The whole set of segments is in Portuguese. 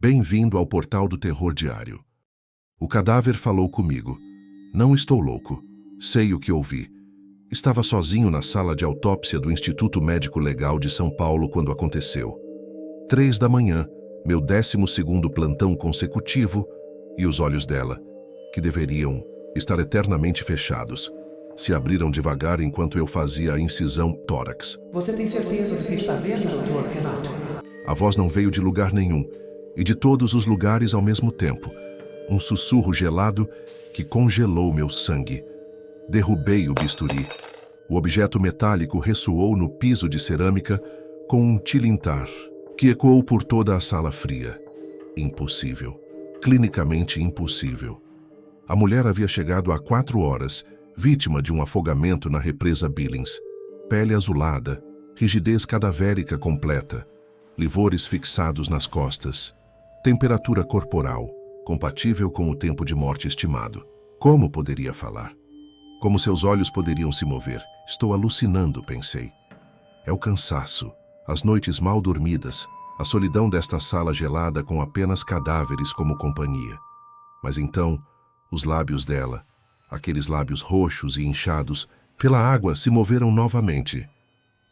Bem-vindo ao Portal do Terror Diário. O cadáver falou comigo. Não estou louco. Sei o que ouvi. Estava sozinho na sala de autópsia do Instituto Médico Legal de São Paulo quando aconteceu. 3 da manhã, meu 12º plantão consecutivo, e os olhos dela, que deveriam estar eternamente fechados, se abriram devagar enquanto eu fazia a incisão tórax. Você tem certeza do que está vendo, Dr. Renato? A voz não veio de lugar nenhum, e de todos os lugares ao mesmo tempo. Um sussurro gelado que congelou meu sangue. Derrubei o bisturi. O objeto metálico ressoou no piso de cerâmica com um tilintar que ecoou por toda a sala fria. Impossível. Clinicamente impossível. A mulher havia chegado há 4 horas, vítima de um afogamento na represa Billings. Pele azulada, rigidez cadavérica completa, livores fixados nas costas, temperatura corporal, compatível com o tempo de morte estimado. Como poderia falar? Como seus olhos poderiam se mover? Estou alucinando, pensei. É o cansaço, as noites mal dormidas, a solidão desta sala gelada com apenas cadáveres como companhia. Mas então, os lábios dela, aqueles lábios roxos e inchados, pela água se moveram novamente.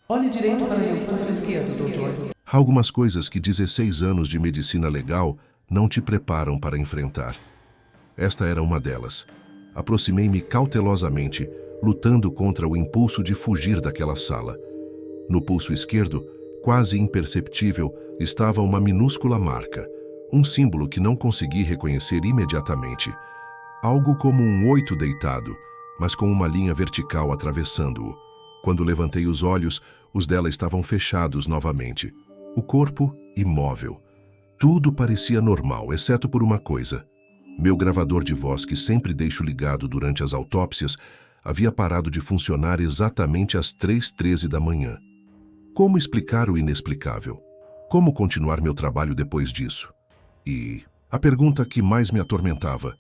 Olhe direito para meu pulso esquerdo, doutor. Há algumas coisas que 16 anos de medicina legal não te preparam para enfrentar. Esta era uma delas. Aproximei-me cautelosamente, lutando contra o impulso de fugir daquela sala. No pulso esquerdo, quase imperceptível, estava uma minúscula marca, um símbolo que não consegui reconhecer imediatamente. Algo como um 8 deitado, mas com uma linha vertical atravessando-o. Quando levantei os olhos, os dela estavam fechados novamente. O corpo, imóvel. Tudo parecia normal, exceto por uma coisa. Meu gravador de voz, que sempre deixo ligado durante as autópsias, havia parado de funcionar exatamente às 3h13 da manhã. Como explicar o inexplicável? Como continuar meu trabalho depois disso? E a pergunta que mais me atormentava: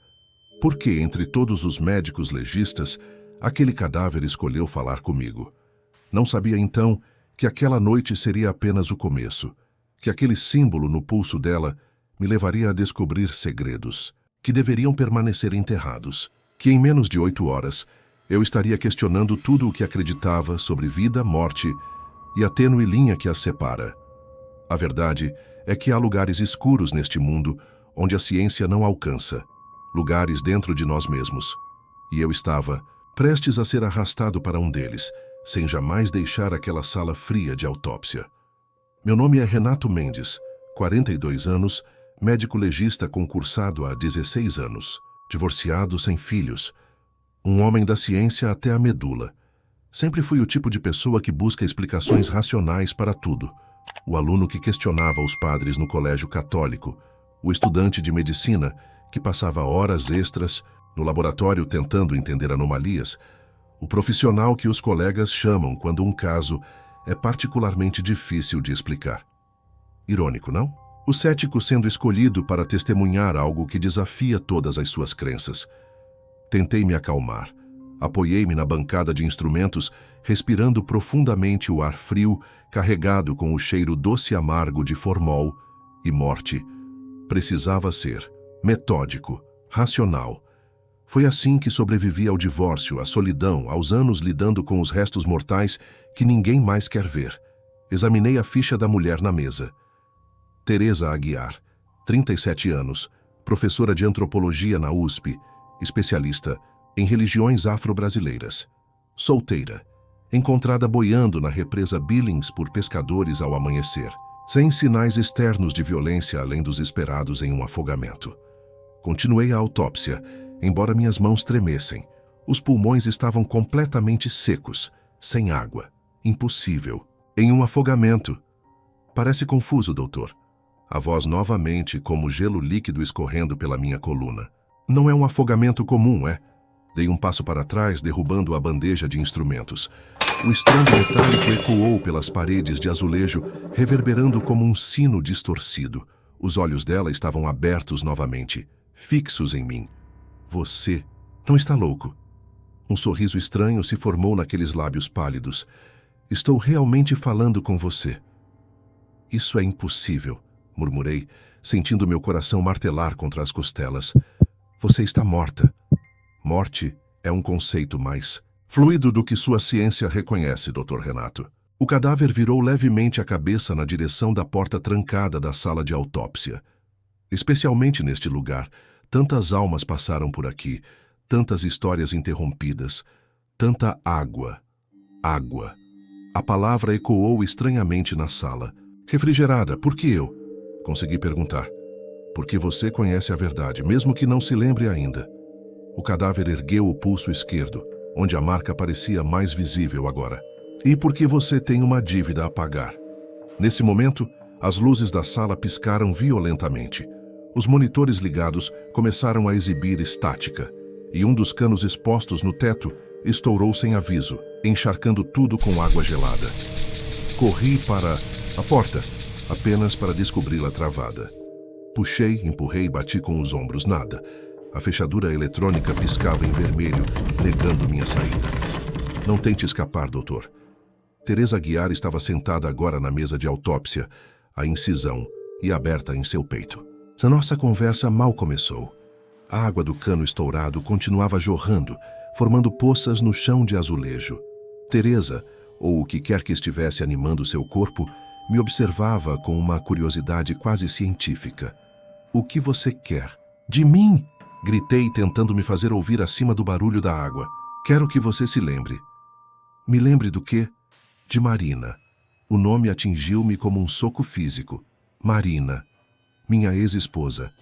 por que, entre todos os médicos legistas, aquele cadáver escolheu falar comigo? Não sabia então que aquela noite seria apenas o começo, que aquele símbolo no pulso dela me levaria a descobrir segredos que deveriam permanecer enterrados, que em menos de 8 horas eu estaria questionando tudo o que acreditava sobre vida, morte e a tênue linha que as separa. A verdade é que há lugares escuros neste mundo onde a ciência não alcança, lugares dentro de nós mesmos. E eu estava prestes a ser arrastado para um deles, sem jamais deixar aquela sala fria de autópsia. Meu nome é Renato Mendes, 42 anos, médico legista concursado há 16 anos, divorciado sem filhos, um homem da ciência até a medula. Sempre fui o tipo de pessoa que busca explicações racionais para tudo. O aluno que questionava os padres no colégio católico, o estudante de medicina que passava horas extras no laboratório tentando entender anomalias, o profissional que os colegas chamam quando um caso é particularmente difícil de explicar. Irônico, não? O cético sendo escolhido para testemunhar algo que desafia todas as suas crenças. Tentei me acalmar. Apoiei-me na bancada de instrumentos, respirando profundamente o ar frio, carregado com o cheiro doce e amargo de formol e morte. Precisava ser metódico, racional. Foi assim que sobrevivi ao divórcio, à solidão, aos anos lidando com os restos mortais que ninguém mais quer ver. Examinei a ficha da mulher na mesa. Teresa Aguiar, 37 anos, professora de antropologia na USP, especialista em religiões afro-brasileiras. Solteira, encontrada boiando na represa Billings por pescadores ao amanhecer, sem sinais externos de violência além dos esperados em um afogamento. Continuei a autópsia, embora minhas mãos tremessem. Os pulmões estavam completamente secos, sem água. Impossível. Em um afogamento. Parece confuso, doutor. A voz novamente como gelo líquido escorrendo pela minha coluna. Não é um afogamento comum, é? Dei um passo para trás, derrubando a bandeja de instrumentos. O estrondo metálico ecoou pelas paredes de azulejo, reverberando como um sino distorcido. Os olhos dela estavam abertos novamente, fixos em mim. Você não está louco? Um sorriso estranho se formou naqueles lábios pálidos. Estou realmente falando com você. Isso é impossível, murmurei, sentindo meu coração martelar contra as costelas. Você está morta. Morte é um conceito mais fluido do que sua ciência reconhece, Dr. Renato. O cadáver virou levemente a cabeça na direção da porta trancada da sala de autópsia. Especialmente neste lugar, tantas almas passaram por aqui, tantas histórias interrompidas, tanta água. Água. A palavra ecoou estranhamente na sala. Refrigerada, por que eu? Consegui perguntar. Porque você conhece a verdade, mesmo que não se lembre ainda. O cadáver ergueu o pulso esquerdo, onde a marca parecia mais visível agora. E porque você tem uma dívida a pagar. Nesse momento, as luzes da sala piscaram violentamente. Os monitores ligados começaram a exibir estática, e um dos canos expostos no teto estourou sem aviso, encharcando tudo com água gelada. Corri para a porta, apenas para descobri-la travada. Puxei, empurrei e bati com os ombros, nada. A fechadura eletrônica piscava em vermelho, negando minha saída. Não tente escapar, doutor. Teresa Aguiar estava sentada agora na mesa de autópsia, a incisão e aberta em seu peito. A nossa conversa mal começou. A água do cano estourado continuava jorrando, formando poças no chão de azulejo. Teresa, ou o que quer que estivesse animando seu corpo, me observava com uma curiosidade quase científica. O que você quer? De mim? Gritei, tentando me fazer ouvir acima do barulho da água. Quero que você se lembre. Me lembre do quê? De Marina. O nome atingiu-me como um soco físico. Marina, minha ex-esposa,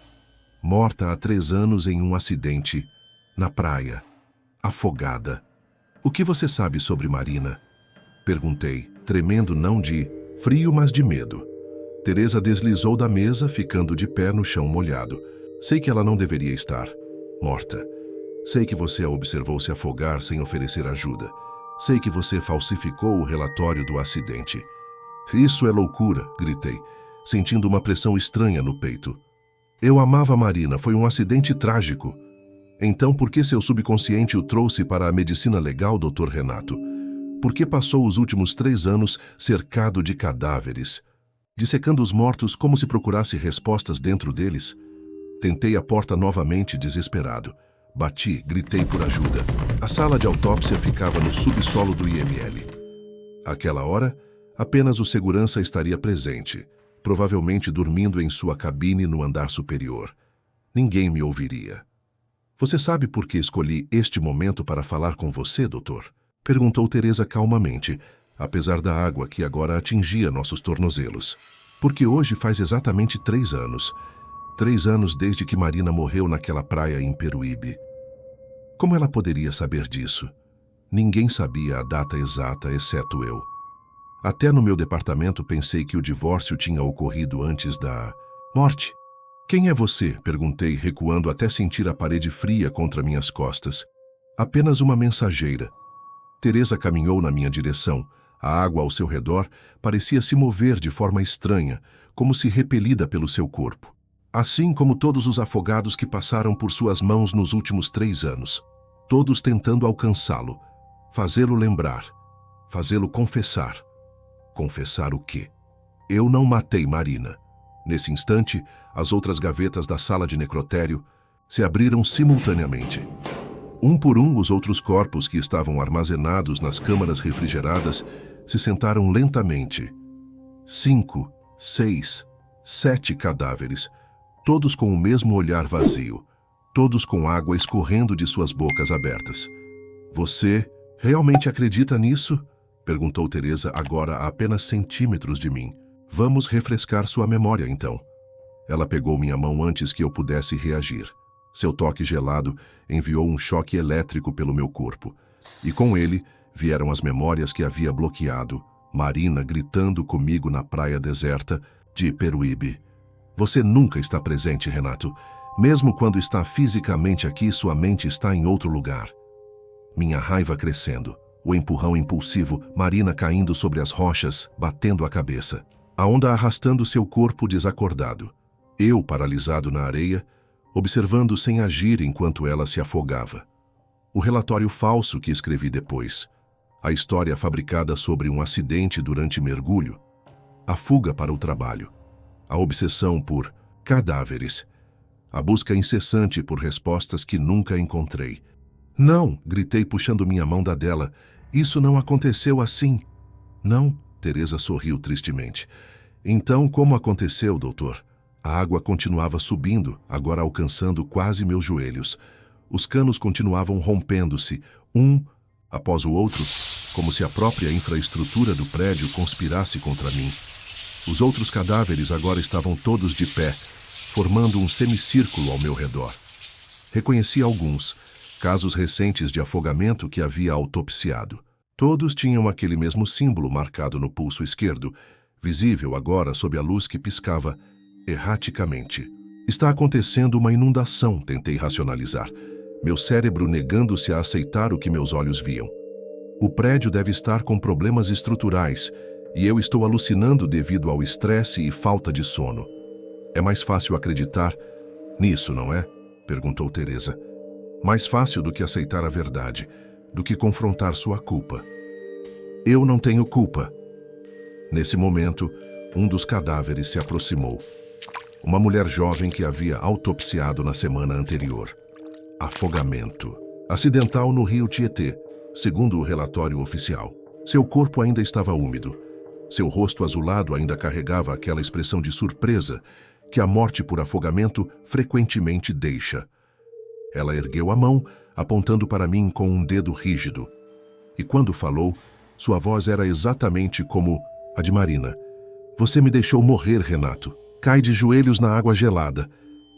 morta há 3 anos em um acidente, na praia, afogada. O que você sabe sobre Marina? Perguntei, tremendo não de frio, mas de medo. Teresa deslizou da mesa, ficando de pé no chão molhado. Sei que ela não deveria estar morta. Sei que você a observou se afogar sem oferecer ajuda. Sei que você falsificou o relatório do acidente. Isso é loucura, gritei, sentindo uma pressão estranha no peito. Eu amava Marina, foi um acidente trágico. Então por que seu subconsciente o trouxe para a medicina legal, Dr. Renato? Por que passou os últimos 3 anos cercado de cadáveres, dissecando os mortos como se procurasse respostas dentro deles? Tentei a porta novamente, desesperado. Bati, gritei por ajuda. A sala de autópsia ficava no subsolo do IML. Àquela hora, apenas o segurança estaria presente, provavelmente dormindo em sua cabine no andar superior. Ninguém me ouviria. Você sabe por que escolhi este momento para falar com você, doutor? Perguntou Teresa calmamente, apesar da água que agora atingia nossos tornozelos. Porque hoje faz exatamente 3 anos. 3 anos desde que Marina morreu naquela praia em Peruíbe. Como ela poderia saber disso? Ninguém sabia a data exata, exceto eu. Até no meu departamento pensei que o divórcio tinha ocorrido antes da morte. Quem é você? Perguntei, recuando até sentir a parede fria contra minhas costas. Apenas uma mensageira. Teresa caminhou na minha direção. A água ao seu redor parecia se mover de forma estranha, como se repelida pelo seu corpo. Assim como todos os afogados que passaram por suas mãos nos últimos 3 anos. Todos tentando alcançá-lo, fazê-lo lembrar, fazê-lo confessar. Confessar o quê? Eu não matei Marina. Nesse instante, as outras gavetas da sala de necrotério se abriram simultaneamente. Um por um, os outros corpos que estavam armazenados nas câmaras refrigeradas se sentaram lentamente. 5, 6, 7 cadáveres, todos com o mesmo olhar vazio, todos com água escorrendo de suas bocas abertas. Você realmente acredita nisso? Perguntou Teresa, agora a apenas centímetros de mim. Vamos refrescar sua memória, então. Ela pegou minha mão antes que eu pudesse reagir. Seu toque gelado enviou um choque elétrico pelo meu corpo. E com ele vieram as memórias que havia bloqueado. Marina gritando comigo na praia deserta de Peruíbe. Você nunca está presente, Renato. Mesmo quando está fisicamente aqui, sua mente está em outro lugar. Minha raiva crescendo. O empurrão impulsivo, Marina caindo sobre as rochas, batendo a cabeça. A onda arrastando seu corpo desacordado. Eu paralisado na areia, observando sem agir enquanto ela se afogava. O relatório falso que escrevi depois. A história fabricada sobre um acidente durante mergulho. A fuga para o trabalho. A obsessão por Cadáveres. A busca incessante por respostas que nunca encontrei. Não, gritei puxando minha mão da dela. Isso não aconteceu assim. Não, Teresa sorriu tristemente. Então, como aconteceu, doutor? A água continuava subindo, agora alcançando quase meus joelhos. Os canos continuavam rompendo-se, um após o outro, como se a própria infraestrutura do prédio conspirasse contra mim. Os outros cadáveres agora estavam todos de pé, formando um semicírculo ao meu redor. Reconheci alguns, casos recentes de afogamento que havia autopsiado. Todos tinham aquele mesmo símbolo marcado no pulso esquerdo, visível agora sob a luz que piscava erraticamente. Está acontecendo uma inundação, tentei racionalizar, meu cérebro negando-se a aceitar o que meus olhos viam. O prédio deve estar com problemas estruturais e eu estou alucinando devido ao estresse e falta de sono. É mais fácil acreditar nisso, não é? Perguntou Teresa. Mais fácil do que aceitar a verdade, do que confrontar sua culpa. Eu não tenho culpa. Nesse momento, um dos cadáveres se aproximou. Uma mulher jovem que havia autopsiado na semana anterior. Afogamento. Acidental no rio Tietê, segundo o relatório oficial. Seu corpo ainda estava úmido. Seu rosto azulado ainda carregava aquela expressão de surpresa que a morte por afogamento frequentemente deixa. Ela ergueu a mão, apontando para mim com um dedo rígido. E quando falou, sua voz era exatamente como a de Marina. Você me deixou morrer, Renato. Cai de joelhos na água gelada.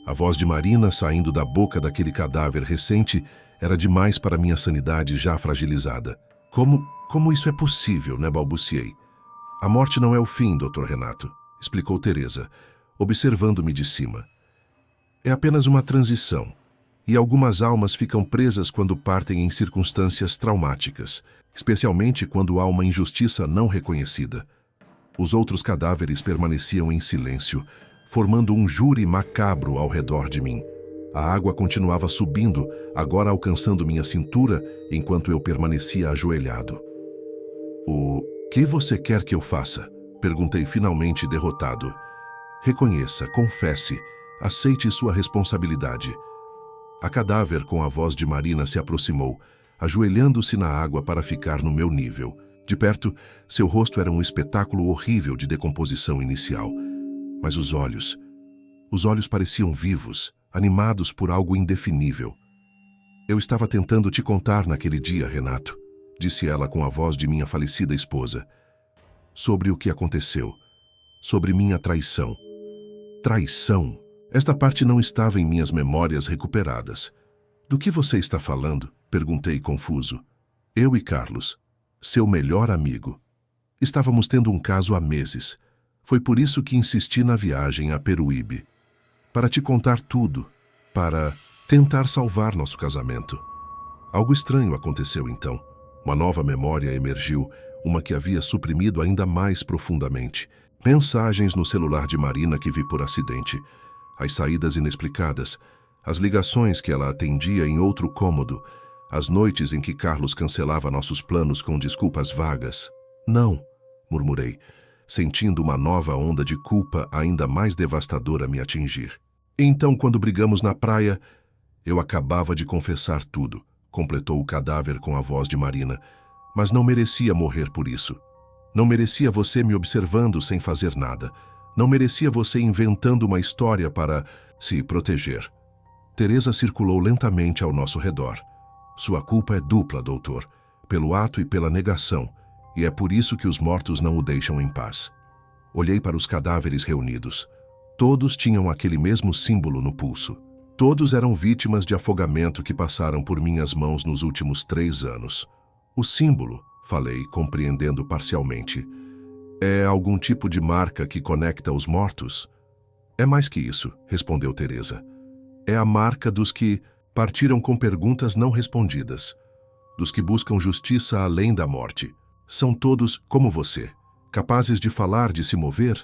A voz de Marina saindo da boca daquele cadáver recente era demais para minha sanidade já fragilizada. Como isso é possível, né, balbuciei. A morte não é o fim, Dr. Renato, explicou Teresa, observando-me de cima. É apenas uma transição, e algumas almas ficam presas quando partem em circunstâncias traumáticas, especialmente quando há uma injustiça não reconhecida. Os outros cadáveres permaneciam em silêncio, formando um júri macabro ao redor de mim. A água continuava subindo, agora alcançando minha cintura, enquanto eu permanecia ajoelhado. O que você quer que eu faça? Perguntei finalmente derrotado. Reconheça, confesse, aceite sua responsabilidade. A cadáver com a voz de Marina se aproximou, ajoelhando-se na água para ficar no meu nível. De perto, seu rosto era um espetáculo horrível de decomposição inicial. Mas os olhos pareciam vivos, animados por algo indefinível. Eu estava tentando te contar naquele dia, Renato, disse ela com a voz de minha falecida esposa. Sobre o que aconteceu. Sobre minha traição. Traição? Esta parte não estava em minhas memórias recuperadas. Do que você está falando? Perguntei confuso. Eu e Carlos, seu melhor amigo. Estávamos tendo um caso há meses. Foi por isso que insisti na viagem a Peruíbe. Para te contar tudo. Para tentar salvar nosso casamento. Algo estranho aconteceu então. Uma nova memória emergiu, uma que havia suprimido ainda mais profundamente. Mensagens no celular de Marina que vi por acidente. As saídas inexplicadas. As ligações que ela atendia em outro cômodo. As noites em que Carlos cancelava nossos planos com desculpas vagas. Não, murmurei, sentindo uma nova onda de culpa ainda mais devastadora me atingir. Então, quando brigamos na praia, eu acabava de confessar tudo, completou o cadáver com a voz de Marina, mas não merecia morrer por isso. Não merecia você me observando sem fazer nada. Não merecia você inventando uma história para se proteger. Teresa circulou lentamente ao nosso redor. Sua culpa é dupla, doutor, pelo ato e pela negação, e é por isso que os mortos não o deixam em paz. Olhei para os cadáveres reunidos. Todos tinham aquele mesmo símbolo no pulso. Todos eram vítimas de afogamento que passaram por minhas mãos nos últimos 3 anos. O símbolo, falei, compreendendo parcialmente, é algum tipo de marca que conecta os mortos? É mais que isso, respondeu Teresa. É a marca dos que partiram com perguntas não respondidas, dos que buscam justiça além da morte. São todos como você, capazes de falar, de se mover?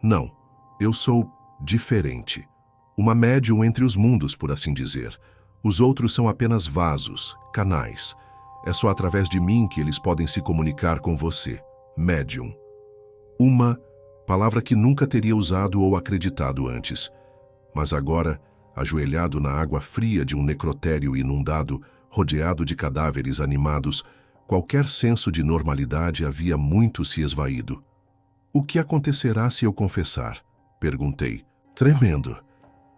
Não, eu sou diferente. Uma médium entre os mundos, por assim dizer. Os outros são apenas vasos, canais. É só através de mim que eles podem se comunicar com você. Médium. Uma palavra que nunca teria usado ou acreditado antes. Mas agora, ajoelhado na água fria de um necrotério inundado, rodeado de cadáveres animados, qualquer senso de normalidade havia muito se esvaído. O que acontecerá se eu confessar? Perguntei, tremendo.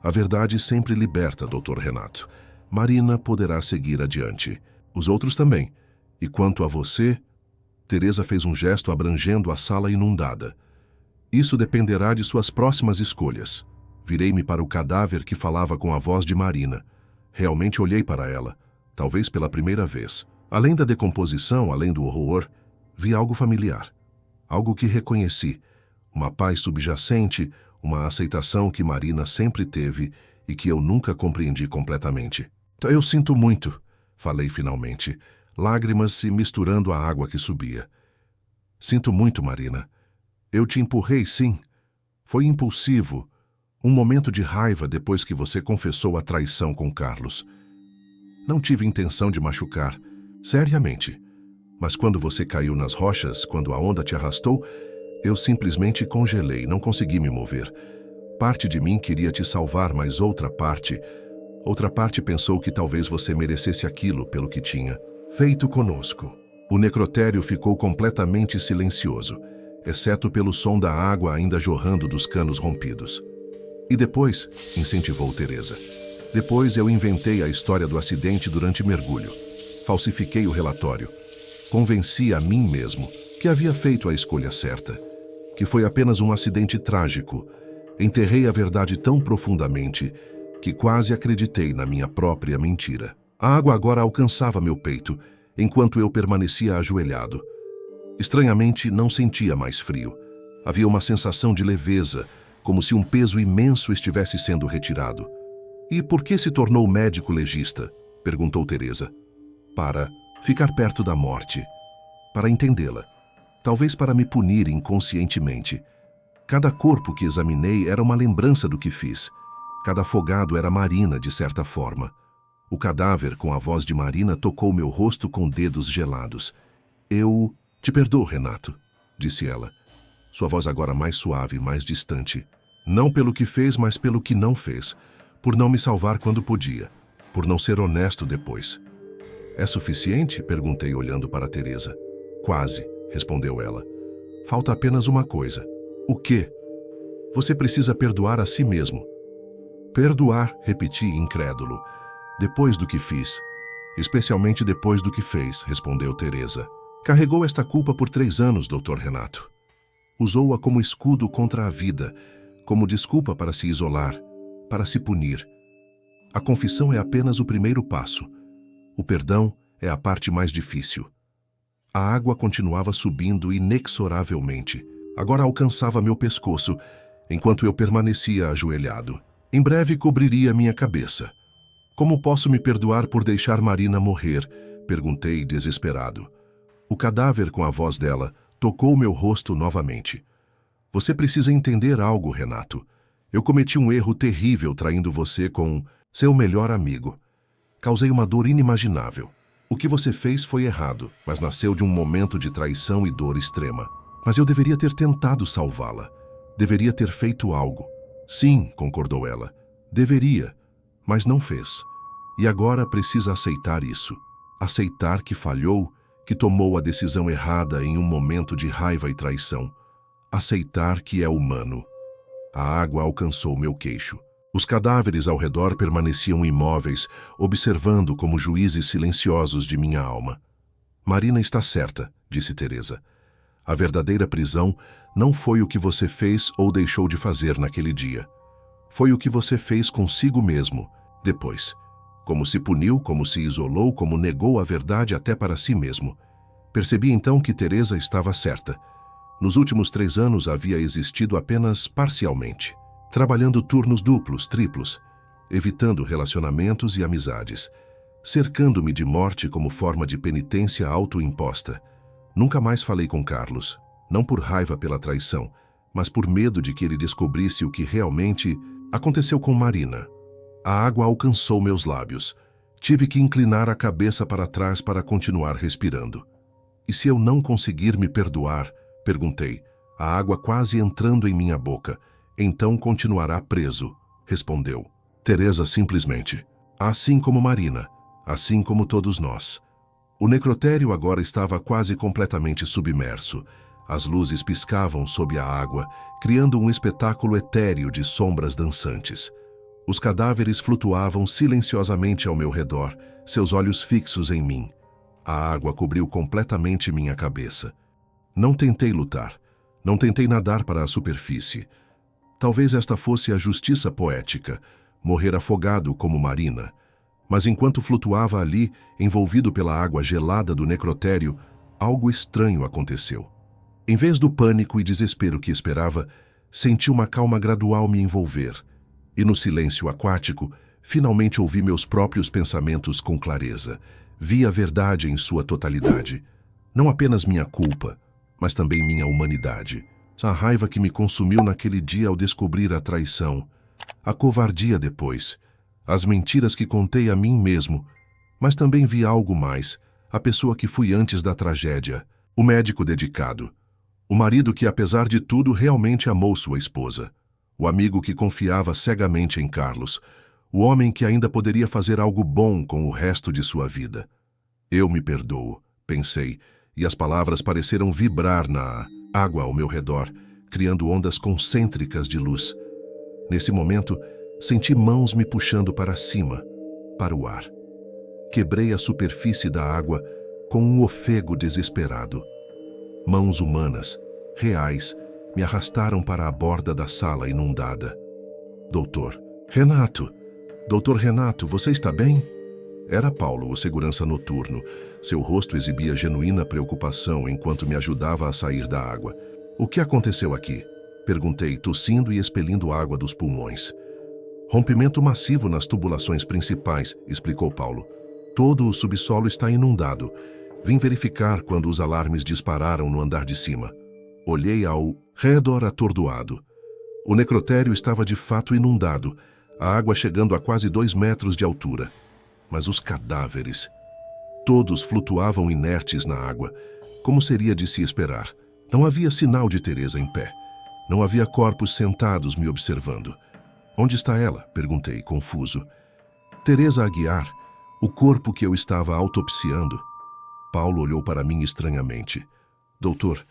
A verdade sempre liberta, Dr. Renato. Marina poderá seguir adiante. Os outros também. E quanto a você... Teresa fez um gesto abrangendo a sala inundada. Isso dependerá de suas próximas escolhas. Virei-me para o cadáver que falava com a voz de Marina. Realmente olhei para ela, talvez pela primeira vez. Além da decomposição, além do horror, vi algo familiar. Algo que reconheci. Uma paz subjacente, uma aceitação que Marina sempre teve e que eu nunca compreendi completamente. Eu sinto muito, falei finalmente, lágrimas se misturando à água que subia. Sinto muito, Marina. Eu te empurrei, sim. Foi impulsivo. Um momento de raiva depois que você confessou a traição com Carlos. Não tive intenção de machucar, seriamente. Mas quando você caiu nas rochas, quando a onda te arrastou, eu simplesmente congelei, não consegui me mover. Parte de mim queria te salvar, mas outra parte pensou que talvez você merecesse aquilo pelo que tinha feito conosco. O necrotério ficou completamente silencioso, exceto pelo som da água ainda jorrando dos canos rompidos. E depois, incentivou Teresa. Depois eu inventei a história do acidente durante mergulho. Falsifiquei o relatório. Convenci a mim mesmo que havia feito a escolha certa, que foi apenas um acidente trágico. Enterrei a verdade tão profundamente que quase acreditei na minha própria mentira. A água agora alcançava meu peito, enquanto eu permanecia ajoelhado. Estranhamente, não sentia mais frio. Havia uma sensação de leveza, como se um peso imenso estivesse sendo retirado. E por que se tornou médico legista? Perguntou Teresa. Para ficar perto da morte. Para entendê-la. Talvez para me punir inconscientemente. Cada corpo que examinei era uma lembrança do que fiz. Cada afogado era Marina, de certa forma. O cadáver, com a voz de Marina, tocou meu rosto com dedos gelados. Eu te perdoo, Renato, disse ela. Sua voz agora mais suave, mais distante. Não pelo que fez, mas pelo que não fez. Por não me salvar quando podia. Por não ser honesto depois. É suficiente? Perguntei, olhando para Teresa. Quase, respondeu ela. Falta apenas uma coisa. O quê? Você precisa perdoar a si mesmo. Perdoar, repeti, incrédulo. Depois do que fiz. Especialmente depois do que fez, respondeu Teresa. Carregou esta culpa por 3 anos, Dr. Renato. Usou-a como escudo contra a vida, como desculpa para se isolar, para se punir. A confissão é apenas o primeiro passo. O perdão é a parte mais difícil. A água continuava subindo inexoravelmente. Agora alcançava meu pescoço, enquanto eu permanecia ajoelhado. Em breve cobriria minha cabeça. Como posso me perdoar por deixar Marina morrer? Perguntei, desesperado. O cadáver, com a voz dela, tocou meu rosto novamente. Você precisa entender algo, Renato. Eu cometi um erro terrível traindo você com seu melhor amigo. Causei uma dor inimaginável. O que você fez foi errado, mas nasceu de um momento de traição e dor extrema. Mas eu deveria ter tentado salvá-la. Deveria ter feito algo. Sim, concordou ela. Deveria, mas não fez. E agora precisa aceitar isso. Aceitar que falhou, que tomou a decisão errada em um momento de raiva e traição. Aceitar que é humano. A água alcançou meu queixo. Os cadáveres ao redor permaneciam imóveis, observando como juízes silenciosos de minha alma. Marina está certa, disse Teresa. A verdadeira prisão não foi o que você fez ou deixou de fazer naquele dia. Foi o que você fez consigo mesmo, depois. Como se puniu, como se isolou, como negou a verdade até para si mesmo. Percebi então que Teresa estava certa. Nos últimos 3 anos havia existido apenas parcialmente, trabalhando turnos duplos, triplos, evitando relacionamentos e amizades, cercando-me de morte como forma de penitência autoimposta. Nunca mais falei com Carlos, não por raiva pela traição, mas por medo de que ele descobrisse o que realmente aconteceu com Marina. A água alcançou meus lábios. Tive que inclinar a cabeça para trás para continuar respirando. E se eu não conseguir me perdoar? Perguntei, a água quase entrando em minha boca. Então continuará preso. respondeu. Teresa simplesmente. Assim como Marina, assim como todos nós. O necrotério agora estava quase completamente submerso. As luzes piscavam sob a água, criando um espetáculo etéreo de sombras dançantes. Os cadáveres flutuavam silenciosamente ao meu redor, seus olhos fixos em mim. A água cobriu completamente minha cabeça. Não tentei lutar. Não tentei nadar para a superfície. Talvez esta fosse a justiça poética, morrer afogado como Marina. Mas enquanto flutuava ali, envolvido pela água gelada do necrotério, algo estranho aconteceu. Em vez do pânico e desespero que esperava, senti uma calma gradual me envolver. E no silêncio aquático, finalmente ouvi meus próprios pensamentos com clareza. Vi a verdade em sua totalidade. Não apenas minha culpa, mas também minha humanidade. A raiva que me consumiu naquele dia ao descobrir a traição. A covardia depois. As mentiras que contei a mim mesmo. Mas também vi algo mais. A pessoa que fui antes da tragédia. O médico dedicado. O marido que, apesar de tudo, realmente amou sua esposa. O amigo que confiava cegamente em Carlos. O homem que ainda poderia fazer algo bom com o resto de sua vida. Eu me perdoo, pensei, e as palavras pareceram vibrar na água ao meu redor, criando ondas concêntricas de luz. Nesse momento, senti mãos me puxando para cima, para o ar. Quebrei a superfície da água com um ofego desesperado. Mãos humanas, reais, me arrastaram para a borda da sala inundada. Doutor, Renato! Doutor Renato, você está bem? Era Paulo, o segurança noturno. Seu rosto exibia genuína preocupação enquanto me ajudava a sair da água. O que aconteceu aqui? Perguntei, tossindo e expelindo água dos pulmões. Rompimento massivo nas tubulações principais, explicou Paulo. Todo o subsolo está inundado. Vim verificar quando os alarmes dispararam no andar de cima. Olhei ao redor atordoado. O necrotério estava de fato inundado, a água chegando a quase 2 metros de altura. Mas os cadáveres... Todos flutuavam inertes na água, como seria de se esperar. Não havia sinal de Teresa em pé. Não havia corpos sentados me observando. Onde está ela? Perguntei, confuso. Teresa Aguiar, o corpo que eu estava autopsiando. Paulo olhou para mim estranhamente. Doutor,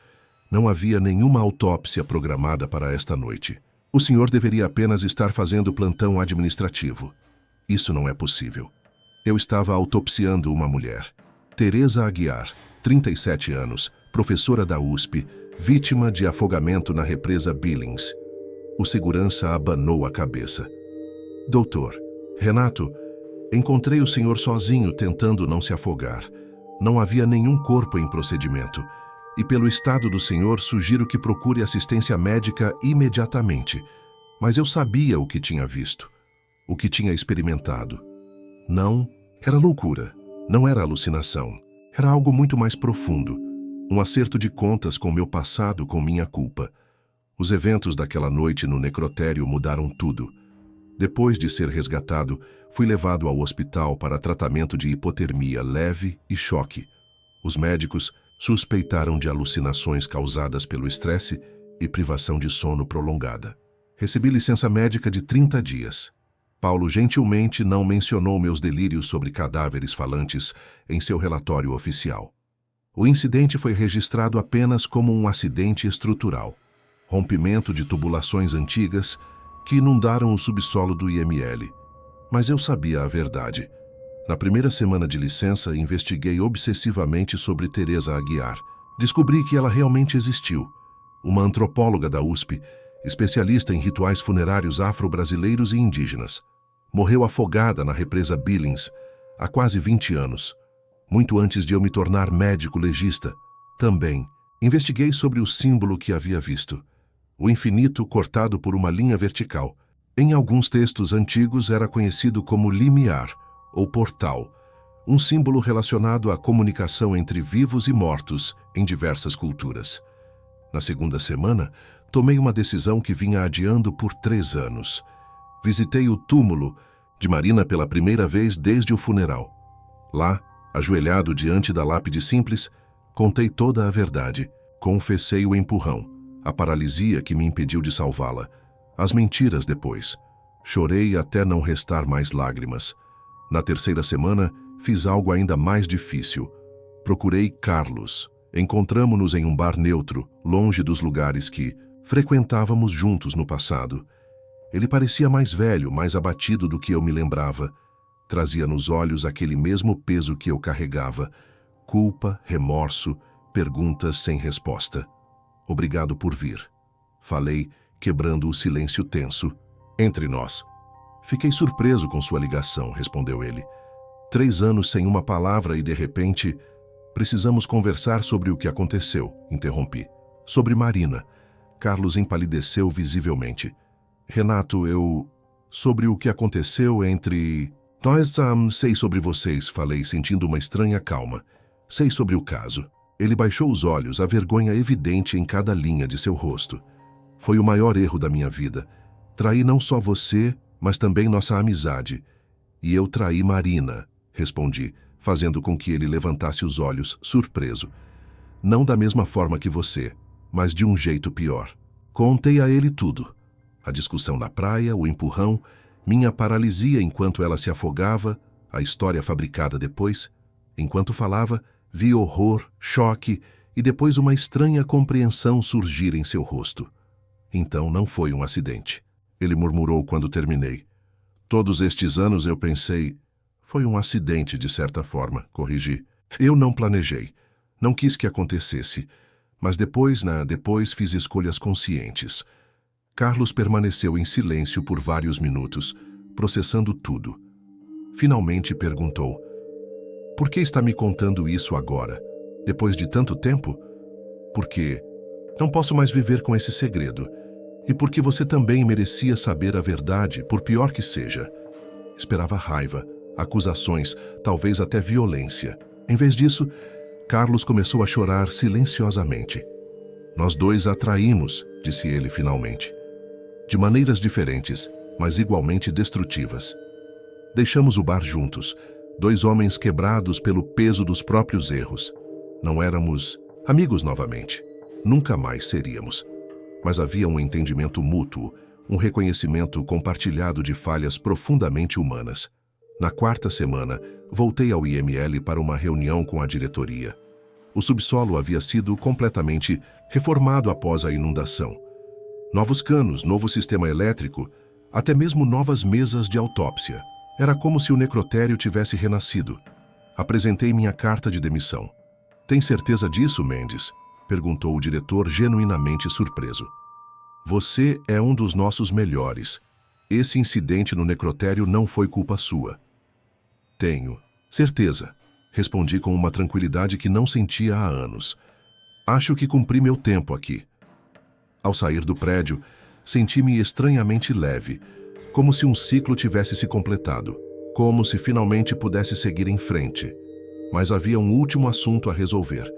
não havia nenhuma autópsia programada para esta noite. O senhor deveria apenas estar fazendo plantão administrativo. Isso não é possível. Eu estava autopsiando uma mulher. Teresa Aguiar, 37 anos, professora da USP, vítima de afogamento na represa Billings. O segurança abanou a cabeça. Doutor, Renato, encontrei o senhor sozinho tentando não se afogar. Não havia nenhum corpo em procedimento. E pelo estado do senhor, sugiro que procure assistência médica imediatamente. Mas eu sabia o que tinha visto, o que tinha experimentado. Não, era loucura, não era alucinação. Era algo muito mais profundo, um acerto de contas com meu passado, com minha culpa. Os eventos daquela noite no necrotério mudaram tudo. Depois de ser resgatado, fui levado ao hospital para tratamento de hipotermia leve e choque. Os médicos suspeitaram de alucinações causadas pelo estresse e privação de sono prolongada. Recebi licença médica de 30 dias. Paulo gentilmente não mencionou meus delírios sobre cadáveres falantes em seu relatório oficial. O incidente foi registrado apenas como um acidente estrutural, rompimento de tubulações antigas que inundaram o subsolo do IML. Mas eu sabia a verdade. Na primeira semana de licença, investiguei obsessivamente sobre Teresa Aguiar. Descobri que ela realmente existiu. Uma antropóloga da USP, especialista em rituais funerários afro-brasileiros e indígenas. Morreu afogada na represa Billings há quase 20 anos. Muito antes de eu me tornar médico legista, também investiguei sobre o símbolo que havia visto. O infinito cortado por uma linha vertical. Em alguns textos antigos era conhecido como limiar, ou portal, um símbolo relacionado à comunicação entre vivos e mortos em diversas culturas. Na segunda semana, tomei uma decisão que vinha adiando por 3 anos. Visitei o túmulo de Marina pela primeira vez desde o funeral. Lá, ajoelhado diante da lápide simples, contei toda a verdade. Confessei o empurrão, a paralisia que me impediu de salvá-la, as mentiras depois. Chorei até não restar mais lágrimas. Na terceira semana, fiz algo ainda mais difícil. Procurei Carlos. Encontramo-nos em um bar neutro, longe dos lugares que frequentávamos juntos no passado. Ele parecia mais velho, mais abatido do que eu me lembrava. Trazia nos olhos aquele mesmo peso que eu carregava. Culpa, remorso, perguntas sem resposta. Obrigado por vir. Falei, quebrando o silêncio tenso. Entre nós. Fiquei surpreso com sua ligação, respondeu ele. 3 anos sem uma palavra e, de repente, precisamos conversar sobre o que aconteceu, interrompi. Sobre Marina. Carlos empalideceu visivelmente. Renato, sobre o que aconteceu entre... Nós, sei sobre vocês, falei, sentindo uma estranha calma. Sei sobre o caso. Ele baixou os olhos, a vergonha evidente em cada linha de seu rosto. Foi o maior erro da minha vida. Traí não só você, mas também nossa amizade. E eu traí Marina, respondi, fazendo com que ele levantasse os olhos, surpreso. Não da mesma forma que você, mas de um jeito pior. Contei a ele tudo. A discussão na praia, o empurrão, minha paralisia enquanto ela se afogava, a história fabricada depois. Enquanto falava, vi horror, choque e depois uma estranha compreensão surgir em seu rosto. Então não foi um acidente. Ele murmurou quando terminei. Todos estes anos eu pensei... Foi um acidente, de certa forma, corrigi. Eu não planejei. Não quis que acontecesse. Mas depois fiz escolhas conscientes. Carlos permaneceu em silêncio por vários minutos, processando tudo. Finalmente perguntou: por que está me contando isso agora, depois de tanto tempo? Porque não posso mais viver com esse segredo. E porque você também merecia saber a verdade, por pior que seja. Esperava raiva, acusações, talvez até violência. Em vez disso, Carlos começou a chorar silenciosamente. Nós dois a traímos, disse ele finalmente. De maneiras diferentes, mas igualmente destrutivas. Deixamos o bar juntos, 2 homens quebrados pelo peso dos próprios erros. Não éramos amigos novamente. Nunca mais seríamos. Mas havia um entendimento mútuo, um reconhecimento compartilhado de falhas profundamente humanas. Na 4ª semana, voltei ao IML para uma reunião com a diretoria. O subsolo havia sido completamente reformado após a inundação. Novos canos, novo sistema elétrico, até mesmo novas mesas de autópsia. Era como se o necrotério tivesse renascido. Apresentei minha carta de demissão. Tem certeza disso, Mendes? Perguntou o diretor, genuinamente surpreso. Você é um dos nossos melhores. Esse incidente no necrotério não foi culpa sua. Tenho certeza, respondi com uma tranquilidade que não sentia há anos. Acho que cumpri meu tempo aqui. Ao sair do prédio, senti-me estranhamente leve, como se um ciclo tivesse se completado, como se finalmente pudesse seguir em frente. Mas havia um último assunto a resolver.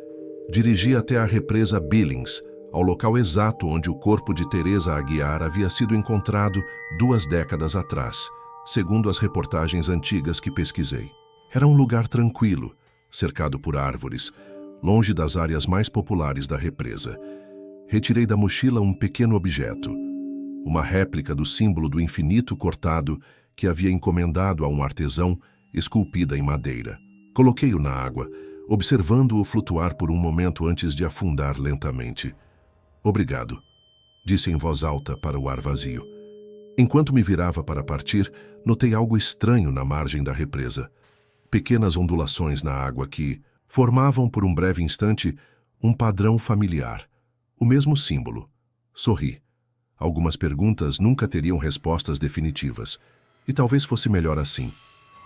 Dirigi até a represa Billings, ao local exato onde o corpo de Teresa Aguiar havia sido encontrado 2 décadas atrás, segundo as reportagens antigas que pesquisei. Era um lugar tranquilo, cercado por árvores, longe das áreas mais populares da represa. Retirei da mochila um pequeno objeto, uma réplica do símbolo do infinito cortado que havia encomendado a um artesão, esculpida em madeira. Coloquei-o na água, observando-o flutuar por um momento antes de afundar lentamente. Obrigado, disse em voz alta para o ar vazio. Enquanto me virava para partir, notei algo estranho na margem da represa. Pequenas ondulações na água que formavam por um breve instante um padrão familiar. O mesmo símbolo. Sorri. Algumas perguntas nunca teriam respostas definitivas. E talvez fosse melhor assim.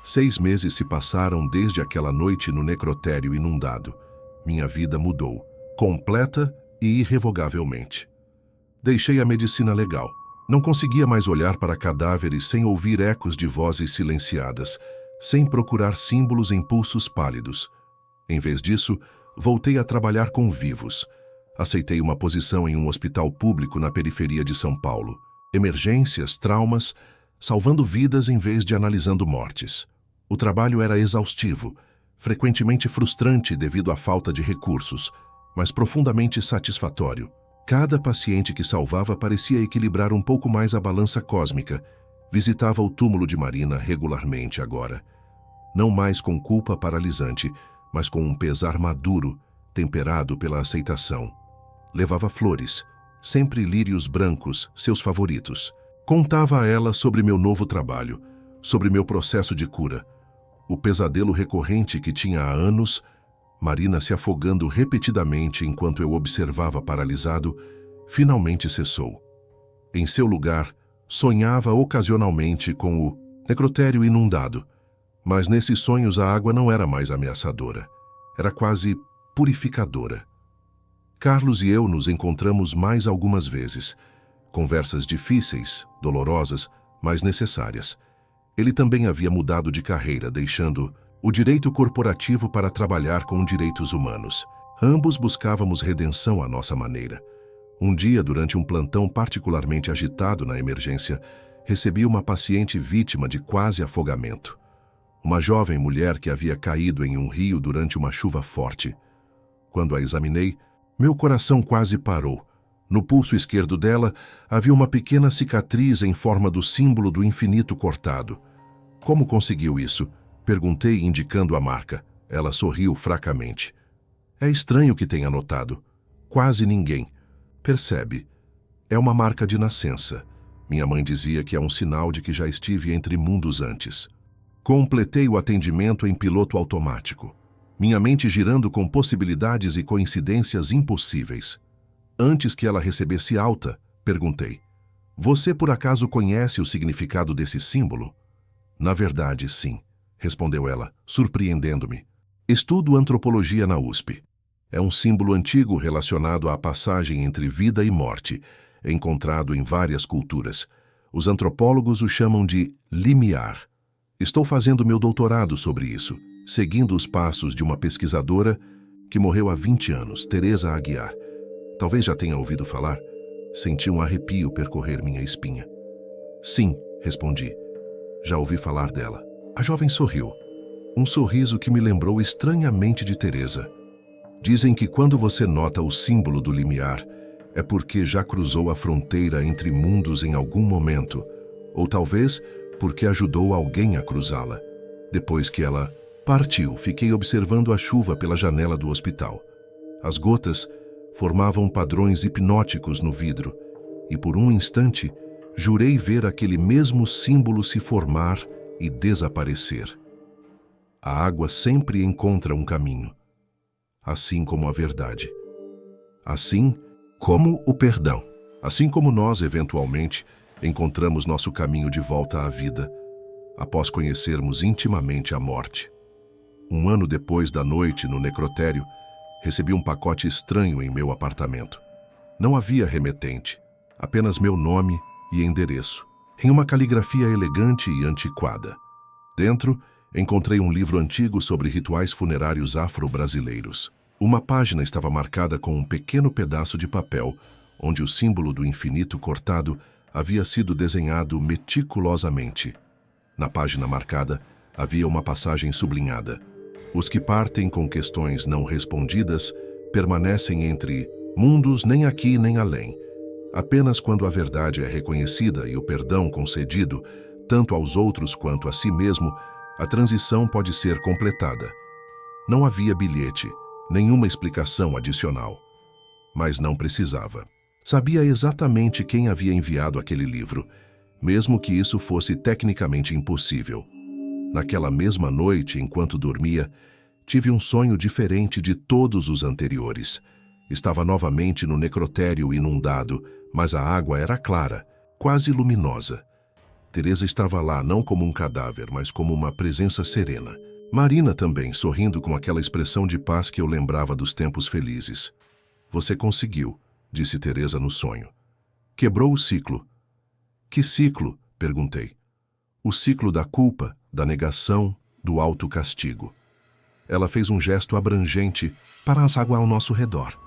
6 meses se passaram desde aquela noite no necrotério inundado. Minha vida mudou, completa e irrevogavelmente. Deixei a medicina legal. Não conseguia mais olhar para cadáveres sem ouvir ecos de vozes silenciadas, sem procurar símbolos em pulsos pálidos. Em vez disso, voltei a trabalhar com vivos. Aceitei uma posição em um hospital público na periferia de São Paulo. Emergências, traumas, salvando vidas em vez de analisando mortes. O trabalho era exaustivo, frequentemente frustrante devido à falta de recursos, mas profundamente satisfatório. Cada paciente que salvava parecia equilibrar um pouco mais a balança cósmica, Visitava o túmulo de Marina regularmente agora. Não mais com culpa paralisante, mas com um pesar maduro, temperado pela aceitação. Levava flores, sempre lírios brancos, seus favoritos. Contava a ela sobre meu novo trabalho, sobre meu processo de cura. O pesadelo recorrente que tinha há anos, Marina se afogando repetidamente enquanto eu observava paralisado, finalmente cessou. Em seu lugar, sonhava ocasionalmente com o necrotério inundado, mas nesses sonhos a água não era mais ameaçadora, era quase purificadora. Carlos e eu nos encontramos mais algumas vezes. Conversas difíceis, dolorosas, mas necessárias. Ele também havia mudado de carreira, deixando o direito corporativo para trabalhar com direitos humanos. Ambos buscávamos redenção à nossa maneira. Um dia, durante um plantão particularmente agitado na emergência, recebi uma paciente vítima de quase afogamento. Uma jovem mulher que havia caído em um rio durante uma chuva forte. Quando a examinei, meu coração quase parou. No pulso esquerdo dela havia uma pequena cicatriz em forma do símbolo do infinito cortado. Como conseguiu isso? Perguntei, indicando a marca. Ela sorriu fracamente. É estranho que tenha notado. Quase ninguém. Percebe? É uma marca de nascença. Minha mãe dizia que é um sinal de que já estive entre mundos antes. Completei o atendimento em piloto automático. Minha mente girando com possibilidades e coincidências impossíveis. Antes que ela recebesse alta, perguntei: "Você por acaso conhece o significado desse símbolo?" "Na verdade, sim", respondeu ela, surpreendendo-me. "Estudo antropologia na USP. É um símbolo antigo relacionado à passagem entre vida e morte, encontrado em várias culturas. Os antropólogos o chamam de limiar. Estou fazendo meu doutorado sobre isso, seguindo os passos de uma pesquisadora que morreu há 20 anos, Teresa Aguiar. Talvez já tenha ouvido falar." Senti um arrepio percorrer minha espinha. "Sim", respondi. "Já ouvi falar dela." A jovem sorriu. Um sorriso que me lembrou estranhamente de Teresa. "Dizem que quando você nota o símbolo do limiar, é porque já cruzou a fronteira entre mundos em algum momento, ou talvez porque ajudou alguém a cruzá-la. Depois que ela partiu, fiquei observando a chuva pela janela do hospital. As gotas formavam padrões hipnóticos no vidro, e por um instante jurei ver aquele mesmo símbolo se formar e desaparecer. A água sempre encontra um caminho, assim como a verdade. Assim como o perdão. Assim como nós, eventualmente, encontramos nosso caminho de volta à vida, após conhecermos intimamente a morte. 1 ano depois da noite no necrotério, recebi um pacote estranho em meu apartamento. Não havia remetente, apenas meu nome e endereço, em uma caligrafia elegante e antiquada. Dentro, encontrei um livro antigo sobre rituais funerários afro-brasileiros. Uma página estava marcada com um pequeno pedaço de papel, onde o símbolo do infinito cortado havia sido desenhado meticulosamente. Na página marcada, havia uma passagem sublinhada: "Os que partem com questões não respondidas permanecem entre mundos nem aqui nem além. Apenas quando a verdade é reconhecida e o perdão concedido, tanto aos outros quanto a si mesmo, a transição pode ser completada." Não havia bilhete, nenhuma explicação adicional. Mas não precisava. Sabia exatamente quem havia enviado aquele livro, mesmo que isso fosse tecnicamente impossível. Naquela mesma noite, enquanto dormia, tive um sonho diferente de todos os anteriores. Estava novamente no necrotério inundado, mas a água era clara, quase luminosa. Teresa estava lá não como um cadáver, mas como uma presença serena. Marina também, sorrindo com aquela expressão de paz que eu lembrava dos tempos felizes. "Você conseguiu", disse Teresa no sonho. "Quebrou o ciclo." "Que ciclo?", perguntei. "O ciclo da culpa, da negação, do autocastigo." Ela fez um gesto abrangente para as águas ao nosso redor.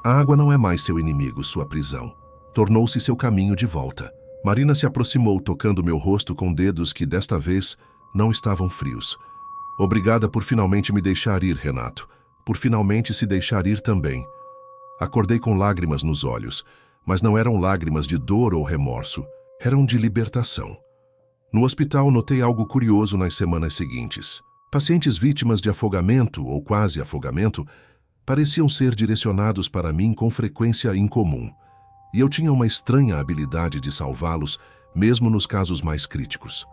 "A água não é mais seu inimigo, sua prisão. Tornou-se seu caminho de volta." Marina se aproximou, tocando meu rosto com dedos que, desta vez, não estavam frios. "Obrigada por finalmente me deixar ir, Renato. Por finalmente se deixar ir também." Acordei com lágrimas nos olhos, mas não eram lágrimas de dor ou remorso, eram de libertação. No hospital, notei algo curioso nas semanas seguintes. Pacientes vítimas de afogamento ou quase afogamento pareciam ser direcionados para mim com frequência incomum, e eu tinha uma estranha habilidade de salvá-los, mesmo nos casos mais críticos.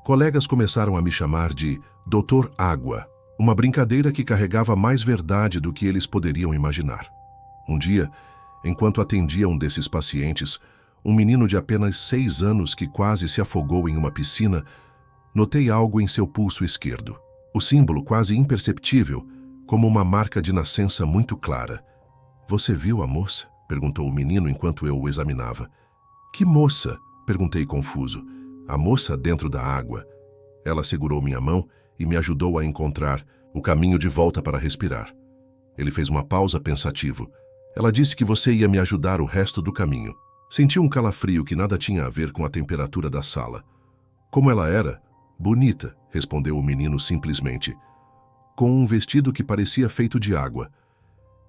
Colegas começaram a me chamar de Dr. Água, uma brincadeira que carregava mais verdade do que eles poderiam imaginar. Um dia, enquanto atendia um desses pacientes, um menino de apenas 6 anos que quase se afogou em uma piscina, notei algo em seu pulso esquerdo. O símbolo quase imperceptível, como uma marca de nascença muito clara. "Você viu a moça?" perguntou o menino enquanto eu o examinava. "Que moça?" perguntei confuso. "A moça dentro da água." Ela segurou minha mão e me ajudou a encontrar o caminho de volta para respirar. Ele fez uma pausa pensativo. "Ela disse que você ia me ajudar o resto do caminho." Senti um calafrio que nada tinha a ver com a temperatura da sala. "Como ela era?" "Bonita", respondeu o menino simplesmente, com um vestido que parecia feito de água.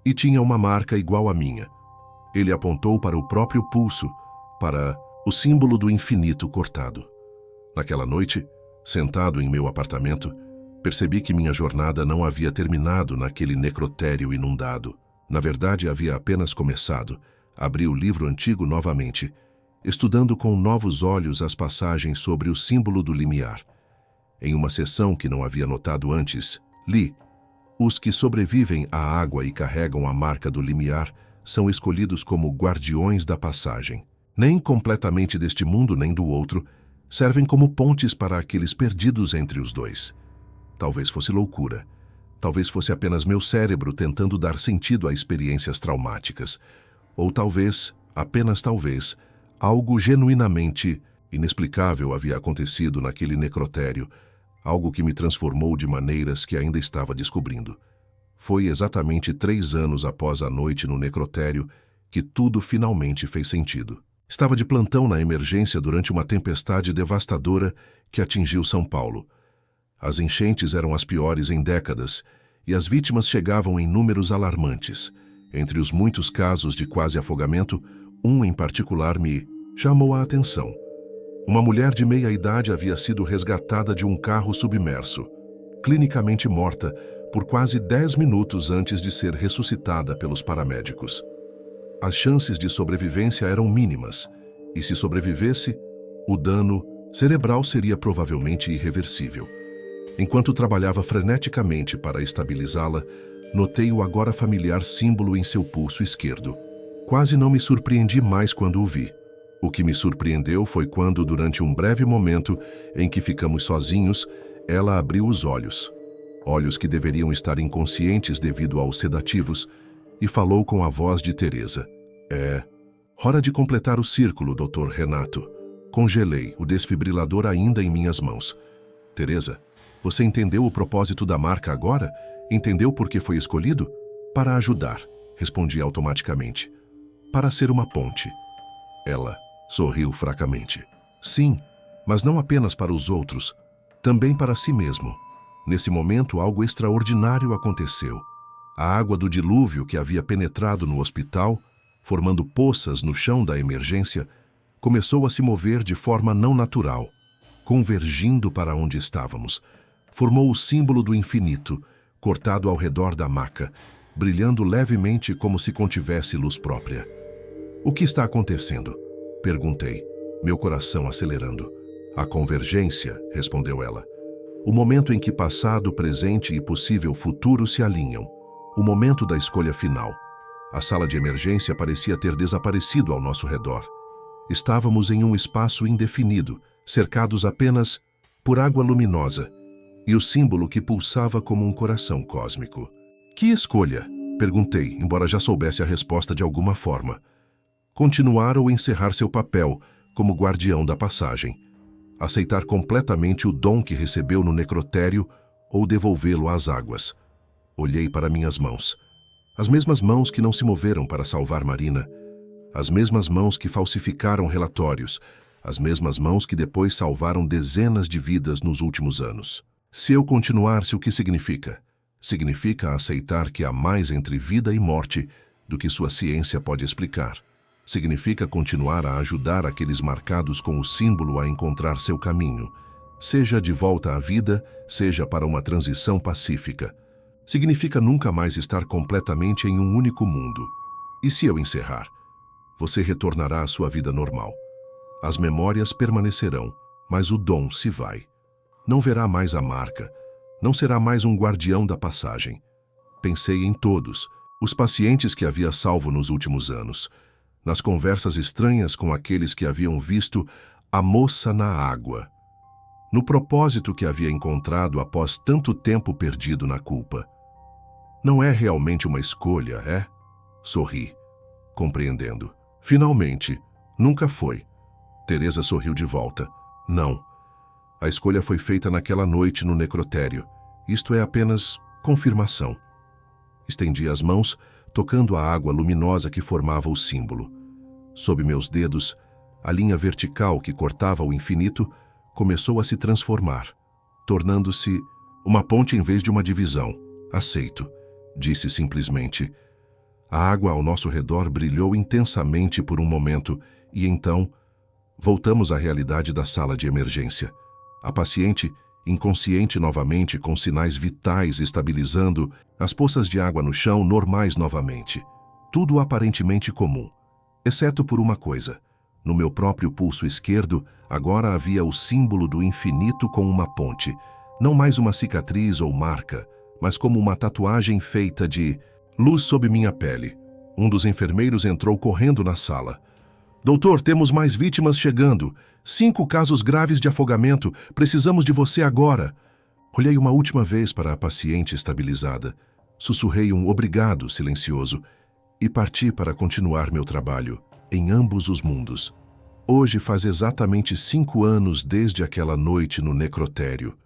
E tinha uma marca igual à minha. Ele apontou para o próprio pulso, para o símbolo do infinito cortado. Naquela noite, sentado em meu apartamento, percebi que minha jornada não havia terminado naquele necrotério inundado. Na verdade, havia apenas começado. Abri o livro antigo novamente, estudando com novos olhos as passagens sobre o símbolo do limiar. Em uma seção que não havia notado antes, li: "Os que sobrevivem à água e carregam a marca do limiar são escolhidos como guardiões da passagem. Nem completamente deste mundo nem do outro, servem como pontes para aqueles perdidos entre os dois." Talvez fosse loucura. Talvez fosse apenas meu cérebro tentando dar sentido a experiências traumáticas. Ou talvez, apenas talvez, algo genuinamente inexplicável havia acontecido naquele necrotério, algo que me transformou de maneiras que ainda estava descobrindo. Foi exatamente 3 anos após a noite no necrotério que tudo finalmente fez sentido. Estava de plantão na emergência durante uma tempestade devastadora que atingiu São Paulo. As enchentes eram as piores em décadas e as vítimas chegavam em números alarmantes. Entre os muitos casos de quase afogamento, um em particular me chamou a atenção. Uma mulher de meia idade havia sido resgatada de um carro submerso, clinicamente morta, por quase 10 minutos antes de ser ressuscitada pelos paramédicos. As chances de sobrevivência eram mínimas, e se sobrevivesse, o dano cerebral seria provavelmente irreversível. Enquanto trabalhava freneticamente para estabilizá-la, notei o agora familiar símbolo em seu pulso esquerdo. Quase não me surpreendi mais quando o vi. O que me surpreendeu foi quando, durante um breve momento em que ficamos sozinhos, ela abriu os olhos. Olhos que deveriam estar inconscientes devido aos sedativos, e falou com a voz de Teresa. Hora de completar o círculo, Dr. Renato." Congelei, o desfibrilador ainda em minhas mãos. "Teresa, você entendeu o propósito da marca agora? Entendeu por que foi escolhido?" "Para ajudar", respondi automaticamente. "Para ser uma ponte." Ela sorriu fracamente. "Sim, mas não apenas para os outros, também para si mesmo." Nesse momento, algo extraordinário aconteceu. A água do dilúvio que havia penetrado no hospital, formando poças no chão da emergência, começou a se mover de forma não natural, convergindo para onde estávamos. Formou o símbolo do infinito, cortado ao redor da maca, brilhando levemente como se contivesse luz própria. "O que está acontecendo?" perguntei, meu coração acelerando. "A convergência", respondeu ela. "O momento em que passado, presente e possível futuro se alinham. O momento da escolha final." A sala de emergência parecia ter desaparecido ao nosso redor. Estávamos em um espaço indefinido, cercados apenas por água luminosa, e o símbolo que pulsava como um coração cósmico. "Que escolha?" perguntei, embora já soubesse a resposta de alguma forma. Continuar ou encerrar seu papel como guardião da passagem. Aceitar completamente o dom que recebeu no necrotério ou devolvê-lo às águas. Olhei para minhas mãos. As mesmas mãos que não se moveram para salvar Marina. As mesmas mãos que falsificaram relatórios. As mesmas mãos que depois salvaram dezenas de vidas nos últimos anos. Se eu continuar-se, o que significa? Significa aceitar que há mais entre vida e morte do que sua ciência pode explicar. Significa continuar a ajudar aqueles marcados com o símbolo a encontrar seu caminho, seja de volta à vida, seja para uma transição pacífica. Significa nunca mais estar completamente em um único mundo. E se eu encerrar? Você retornará à sua vida normal. As memórias permanecerão, mas o dom se vai. Não verá mais a marca, não será mais um guardião da passagem. Pensei em todos, os pacientes que havia salvo nos últimos anos, nas conversas estranhas com aqueles que haviam visto a moça na água, no propósito que havia encontrado após tanto tempo perdido na culpa. Não é realmente uma escolha, é? Sorri, compreendendo. Finalmente, nunca foi. Teresa sorriu de volta. Não. A escolha foi feita naquela noite no necrotério. Isto é apenas confirmação. Estendi as mãos, tocando a água luminosa que formava o símbolo. Sob meus dedos, a linha vertical que cortava o infinito começou a se transformar, tornando-se uma ponte em vez de uma divisão. Aceito, disse simplesmente. A água ao nosso redor brilhou intensamente por um momento e então voltamos à realidade da sala de emergência. A paciente, inconsciente novamente, com sinais vitais estabilizando, as poças de água no chão normais novamente. Tudo aparentemente comum, exceto por uma coisa. No meu próprio pulso esquerdo, agora havia o símbolo do infinito com uma ponte. Não mais uma cicatriz ou marca, mas como uma tatuagem feita de luz sob minha pele. Um dos enfermeiros entrou correndo na sala. Doutor, temos mais vítimas chegando. 5 casos graves de afogamento. Precisamos de você agora. Olhei uma última vez para a paciente estabilizada. Sussurrei um obrigado silencioso e parti para continuar meu trabalho em ambos os mundos. Hoje faz exatamente 5 anos desde aquela noite no necrotério.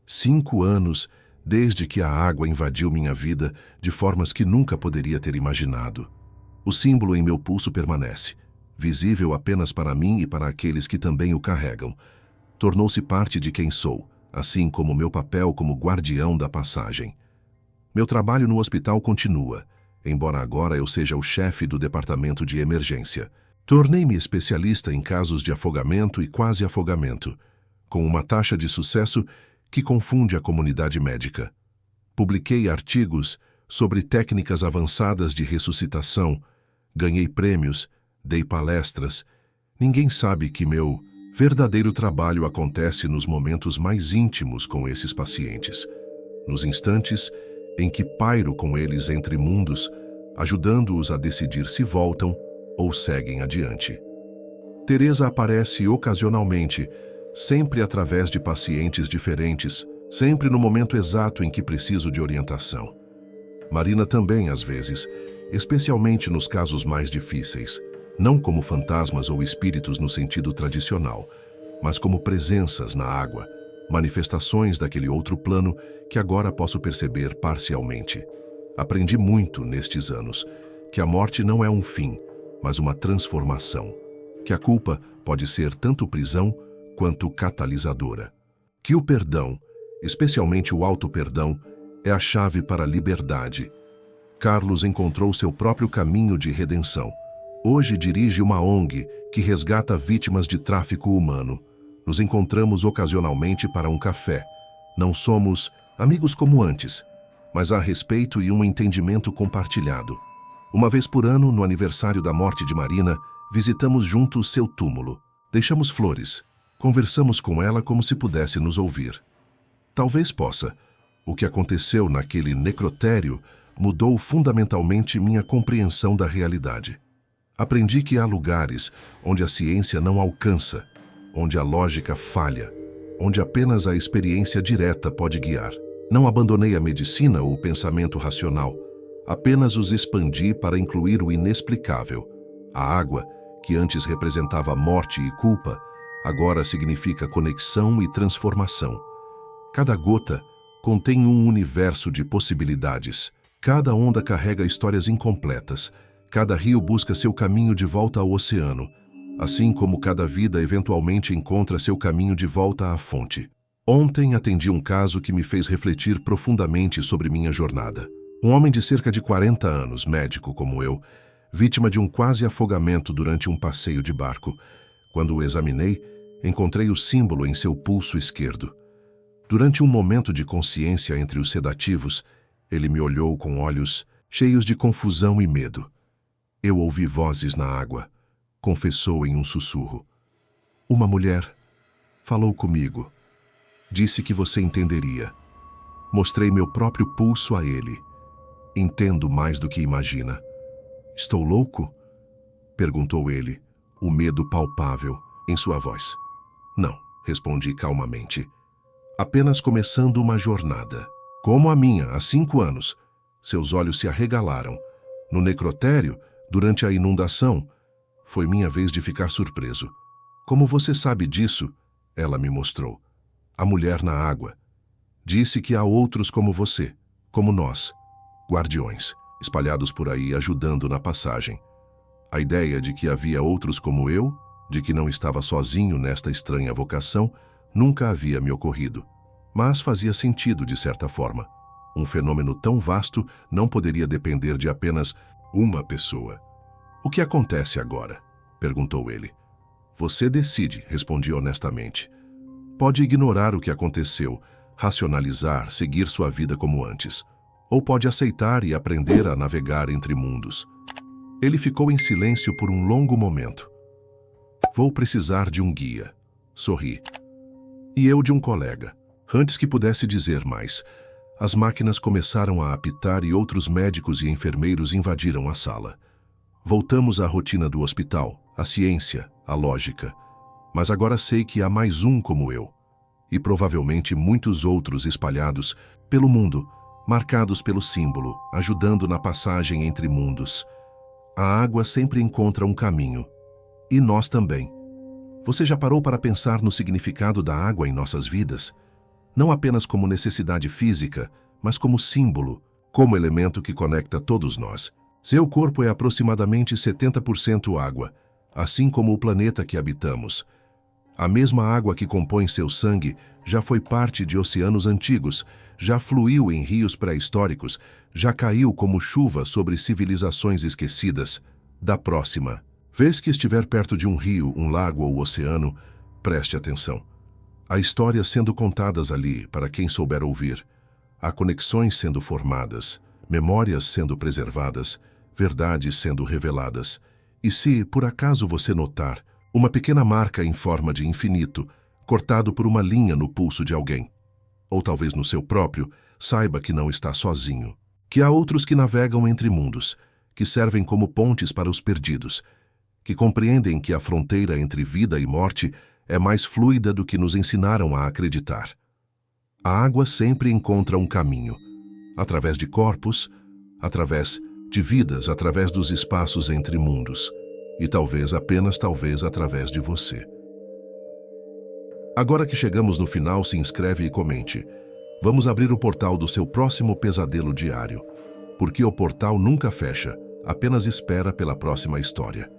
5 anos desde que a água invadiu minha vida de formas que nunca poderia ter imaginado. O símbolo em meu pulso permanece, visível apenas para mim e para aqueles que também o carregam. Tornou-se parte de quem sou, assim como meu papel como guardião da passagem. Meu trabalho no hospital continua, embora agora eu seja o chefe do departamento de emergência. Tornei-me especialista em casos de afogamento e quase afogamento, com uma taxa de sucesso que confunde a comunidade médica. Publiquei artigos sobre técnicas avançadas de ressuscitação, ganhei prêmios, dei palestras. Ninguém sabe que meu verdadeiro trabalho acontece nos momentos mais íntimos com esses pacientes, nos instantes em que pairo com eles entre mundos, ajudando-os a decidir se voltam ou seguem adiante. Teresa aparece ocasionalmente, sempre através de pacientes diferentes, sempre no momento exato em que preciso de orientação. Marina também, às vezes, especialmente nos casos mais difíceis, não como fantasmas ou espíritos no sentido tradicional, mas como presenças na água, manifestações daquele outro plano que agora posso perceber parcialmente. Aprendi muito nestes anos, que a morte não é um fim, mas uma transformação, que a culpa pode ser tanto prisão quanto catalisadora, que o perdão, especialmente o auto-perdão, é a chave para a liberdade. Carlos encontrou seu próprio caminho de redenção. Hoje dirige uma ONG que resgata vítimas de tráfico humano. Nos encontramos ocasionalmente para um café. Não somos amigos como antes, mas há respeito e um entendimento compartilhado. Uma vez por ano, no aniversário da morte de Marina, visitamos juntos seu túmulo. Deixamos flores. Conversamos com ela como se pudesse nos ouvir. Talvez possa. O que aconteceu naquele necrotério mudou fundamentalmente minha compreensão da realidade. Aprendi que há lugares onde a ciência não alcança, onde a lógica falha, onde apenas a experiência direta pode guiar. Não abandonei a medicina ou o pensamento racional, apenas os expandi para incluir o inexplicável. A água, que antes representava morte e culpa, agora significa conexão e transformação. Cada gota contém um universo de possibilidades. Cada onda carrega histórias incompletas. Cada rio busca seu caminho de volta ao oceano, assim como cada vida eventualmente encontra seu caminho de volta à fonte. Ontem atendi um caso que me fez refletir profundamente sobre minha jornada. Um homem de cerca de 40 anos, médico como eu, vítima de um quase afogamento durante um passeio de barco. Quando o examinei, encontrei o símbolo em seu pulso esquerdo. Durante um momento de consciência entre os sedativos, ele me olhou com olhos cheios de confusão e medo. Eu ouvi vozes na água, confessou em um sussurro. Uma mulher falou comigo. Disse que você entenderia. Mostrei meu próprio pulso a ele. Entendo mais do que imagina. Estou louco? Perguntou ele, o medo palpável em sua voz. Não, respondi calmamente. Apenas começando uma jornada. Como a minha, há 5 anos. Seus olhos se arregalaram. No necrotério, durante a inundação, foi minha vez de ficar surpreso. Como você sabe disso? Ela me mostrou. A mulher na água. Disse que há outros como você, como nós, guardiões, espalhados por aí ajudando na passagem. A ideia de que havia outros como eu, de que não estava sozinho nesta estranha vocação, nunca havia me ocorrido. Mas fazia sentido de certa forma. Um fenômeno tão vasto não poderia depender de apenas uma pessoa. O que acontece agora? Perguntou ele. Você decide, respondi honestamente. Pode ignorar o que aconteceu, racionalizar, seguir sua vida como antes. Ou pode aceitar e aprender a navegar entre mundos. Ele ficou em silêncio por um longo momento. Vou precisar de um guia. Sorri. E eu de um colega. Antes que pudesse dizer mais, as máquinas começaram a apitar e outros médicos e enfermeiros invadiram a sala. Voltamos à rotina do hospital, à ciência, à lógica. Mas agora sei que há mais um como eu. E provavelmente muitos outros espalhados pelo mundo, marcados pelo símbolo, ajudando na passagem entre mundos. A água sempre encontra um caminho. E nós também. Você já parou para pensar no significado da água em nossas vidas? Não apenas como necessidade física, mas como símbolo, como elemento que conecta todos nós. Seu corpo é aproximadamente 70% água, assim como o planeta que habitamos. A mesma água que compõe seu sangue já foi parte de oceanos antigos, já fluiu em rios pré-históricos, já caiu como chuva sobre civilizações esquecidas. Da próxima vez que estiver perto de um rio, um lago ou oceano, preste atenção. Há histórias sendo contadas ali para quem souber ouvir. Há conexões sendo formadas, memórias sendo preservadas, verdades sendo reveladas. E se, por acaso, você notar uma pequena marca em forma de infinito, cortado por uma linha no pulso de alguém, ou talvez no seu próprio, saiba que não está sozinho. Que há outros que navegam entre mundos, que servem como pontes para os perdidos, que compreendem que a fronteira entre vida e morte é mais fluida do que nos ensinaram a acreditar. A água sempre encontra um caminho, através de corpos, através de vidas, através dos espaços entre mundos, e talvez, apenas talvez, através de você. Agora que chegamos no final, se inscreve e comente. Vamos abrir o portal do seu próximo pesadelo diário, porque o portal nunca fecha, apenas espera pela próxima história.